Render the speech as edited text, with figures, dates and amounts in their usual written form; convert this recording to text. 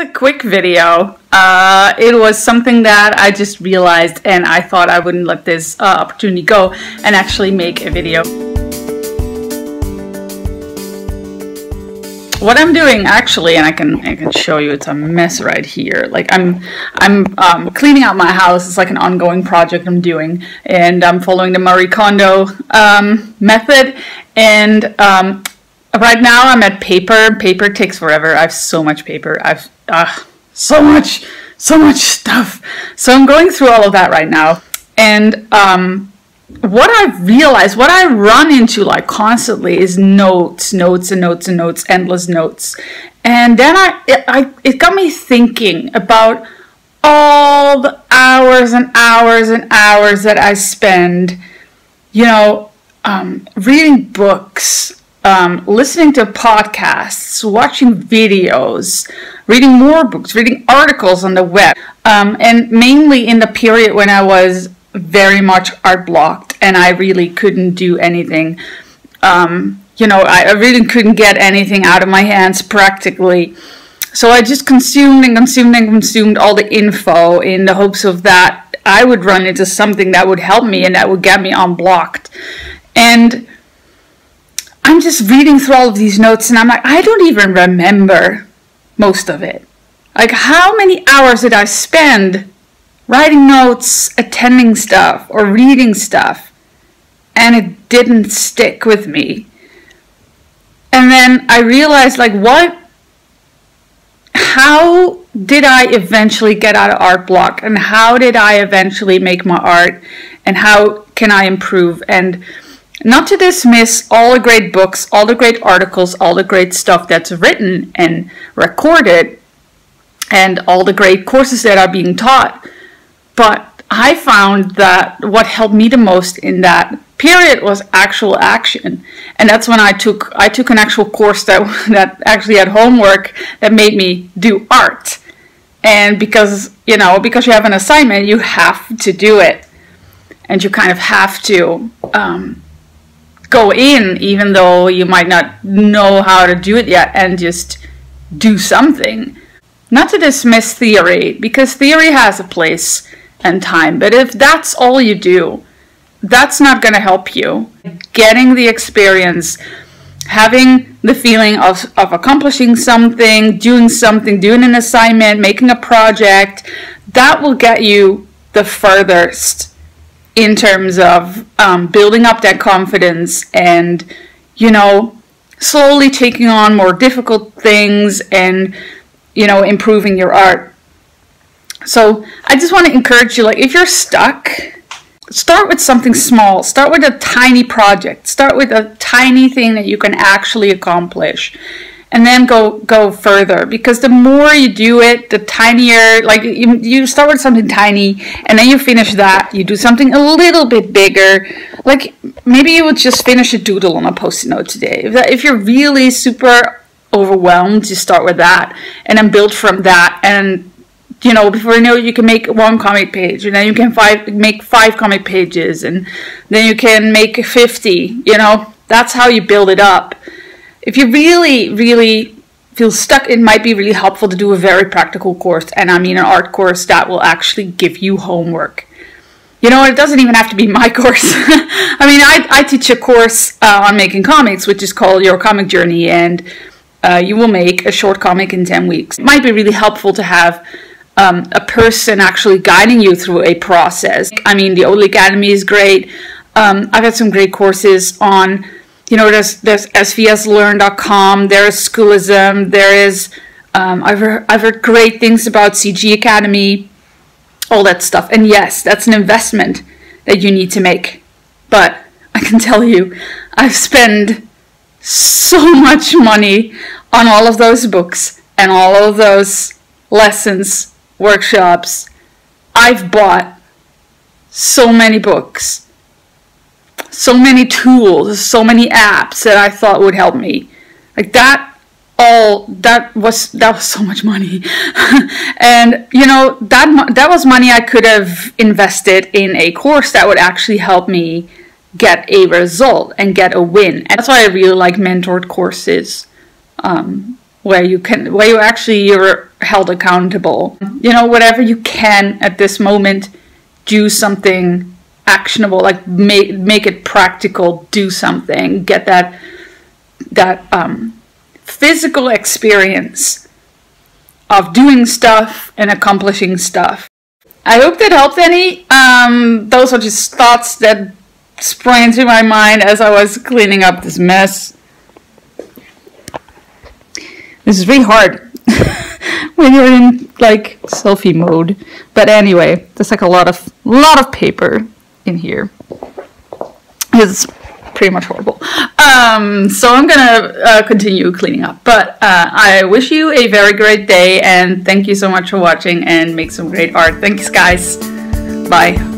a quick video. It was something that I just realized, and I thought I wouldn't let this opportunity go and actually make a video. What I'm doing actually, and I can show you, it's a mess right here. Like I'm cleaning out my house. It's like an ongoing project I'm doing, and I'm following the Marie Kondo method. And right now I'm at paper. Paper takes forever. I have so much paper. I've so much stuff. So I'm going through all of that right now. And what I've realized, what I run into like constantly is notes, endless notes. And then it got me thinking about all the hours and hours and hours that I spend, you know, reading books, listening to podcasts, watching videos, reading more books, reading articles on the web, and mainly in the period when I was very much art blocked and I really couldn't do anything. You know, I really couldn't get anything out of my hands practically. So I just consumed and consumed and consumed all the info in the hopes of that I would run into something that would help me and that would get me unblocked. And I'm just reading through all of these notes and I'm like, I don't even remember most of it. Like, how many hours did I spend writing notes, attending stuff, or reading stuff, and it didn't stick with me? And then I realized, like, how did I eventually get out of art block, and how did I eventually make my art, and how can I improve? And not to dismiss all the great books, all the great articles, all the great stuff that's written and recorded, and all the great courses that are being taught, but I found that what helped me the most in that period was actual action. And that's when I took an actual course that actually had homework that made me do art. And because you have an assignment, you have to do it. And you kind of have to go in, even though you might not know how to do it yet, and just do something. Not to dismiss theory, because theory has a place and time, but if that's all you do, that's not going to help you. Getting the experience, having the feeling of accomplishing something, doing an assignment, making a project, that will get you the furthest in terms of building up that confidence and, you know, slowly taking on more difficult things and, you know, improving your art. So I just want to encourage you, like, if you're stuck, start with something small. Start with a tiny project. Start with a tiny thing that you can actually accomplish. And then go further. Because the more you do it, the tinier, like, you start with something tiny, and then you finish that. You do something a little bit bigger. Like, maybe you would just finish a doodle on a Post-it note today. If you're really super overwhelmed, you start with that. And then build from that. And you know, before you know it, you can make one comic page, and then you can make 5 comic pages, and then you can make 50, you know. That's how you build it up. If you really feel stuck, it might be really helpful to do a very practical course, and I mean an art course that will actually give you homework. You know, it doesn't even have to be my course. I mean, I teach a course on making comics, which is called Your Comic Journey, and you will make a short comic in 10 weeks. It might be really helpful to have a person actually guiding you through a process. I mean, the Old Academy is great. I've had some great courses on, you know, there's svslearn.com, there's Schoolism, there is, I've heard great things about CG Academy, all that stuff. And yes, that's an investment that you need to make. But I can tell you, I've spent so much money on all of those books and all of those lessons, workshops. I've bought so many books, so many tools, so many apps that I thought would help me. Like that was so much money. And you know, that was money I could have invested in a course that would actually help me get a result and get a win. And that's why I really like mentored courses. Where you're held accountable. You know, whatever you can at this moment, do something actionable, like make it practical, do something, get that physical experience of doing stuff and accomplishing stuff. I hope that helped any. Those are just thoughts that sprang into my mind as I was cleaning up this mess. This is really hard when you're in like selfie mode. But anyway, there's like a lot of paper in here. It's pretty much horrible. So I'm gonna continue cleaning up. But I wish you a very great day, and thank you so much for watching, and make some great art. Thanks, guys. Bye.